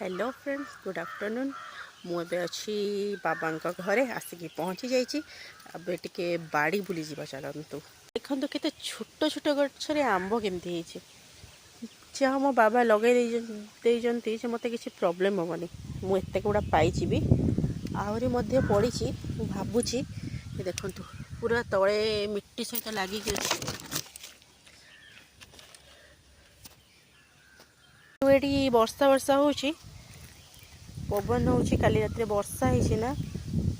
Hello friends good afternoon मुझे अच्छी बाबा घरे आसिक पहुँची जाइए टे बाड़ी बुली जा चलतु देखो केते छोट छोट गचरे आंब केमती जहाँ मो बाबा लगे से मत किसी प्रोब्लेम हेनी मुझे गुड़ा पाई भी आहरी पड़ी भावुची देखु पूरा तले मिट्टी सहित लगिक ये वर्षा वर्षा होची पवन होची काली रात वर्षा होना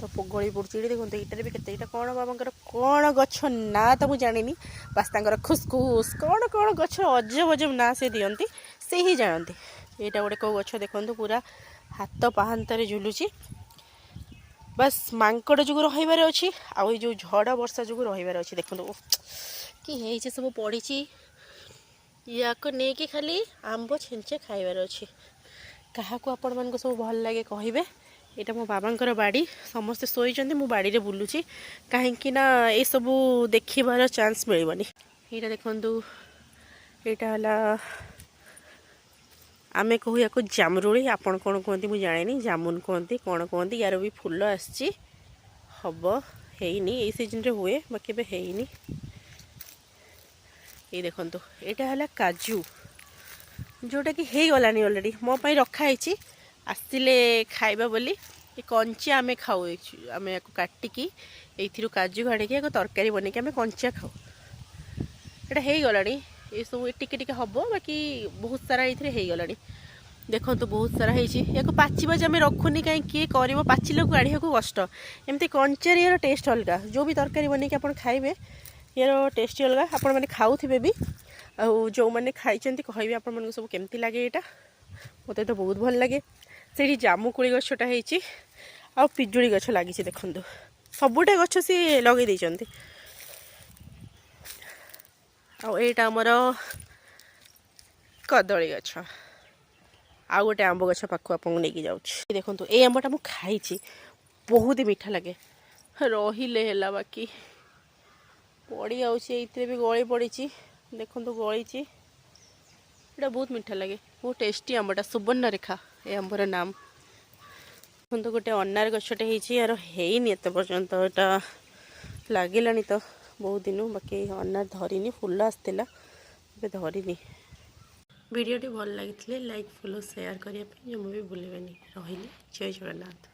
तो गली पड़ी देखो इटार भी केते कौन बाबा कौन गछ ना तो मुझे जानी बास खुसखुस कौन कौन गछ अजब अजब ना से दिखती से ही जानती यहाँ गोटे कौ गछ देखो पूरा हाथ पाहांतर झुलुची बस मांकड़ जो रहीबार अच्छी आउ जो झड़ वर्षा जो रहीबार अच्छी देखो कि सब पड़ी या नहीं खाली आंब छेंचे खाइबार अच्छी क्या आपण मान सब भल लगे कहे यहाँ मो बाबा बाड़ी समस्ते शोचते मु बाड़ी रे बुलूची कहीं ये सब देखार चांस मिलबनी यहाँ देखु यहाँ आमे कहू या जामरुड़ी आपन कौन कहते मुझे जाने जामुन कहते कौन कहते यार भी फुल आसी हम है सीजन रे हुए बाकी है ये देखो यहाँ है काजू जोटा कि हो गलानी अलरेडी मो पाई रखाई आसिले खाइबा बोली कंचा आमे खाऊ आमे काटिकी ये काजू काढ़ी तरकारी बनई आमे कंचा खाऊ यहाँ हो गलानी ये सब टिके टिके हम बाकी बहुत सारा ये हो गलानी देखो बहुत सारा या पाचिबा आम रखुनी कहीं किए कर पाचिल को काढ़ा कष्ट एमती कंचार यार टेस्ट अलग जो भी तरकारी बनई आप खाइबे यार टेस्ट अलग आपण मैंने खाऊे भी जो मैंने खाई कहे आप सब केमती लगे यहाँ मत तो बहुत भल लगे से जामुकोली गछटा हो पिजुड़ी गछ लगी देखु सबुटा गछ सी लगे देते आईटा आमर कदली गछ आउ गोटे आंब गछ पाखु आपको नहीं जाऊँ देखो ये आंबटा मुझे खाई बहुत मीठा लगे रहिले है बाकी पड़ी आउे भी गली पड़ी देखो गली यहाँ बहुत मीठा लगे बहुत टेस्टी आंबटा सुवर्ण रेखा ये आंबर नाम देखो गोटे अनार गछटे यार है पर्यंत यहाँ लगे तो बहुत दिन बाकी अनार धरनी फुल आसला धरनी वीडियोटी भल लगी लाइक फॉलो शेयर करने जो भी भूलें रही जय जगन्नाथ।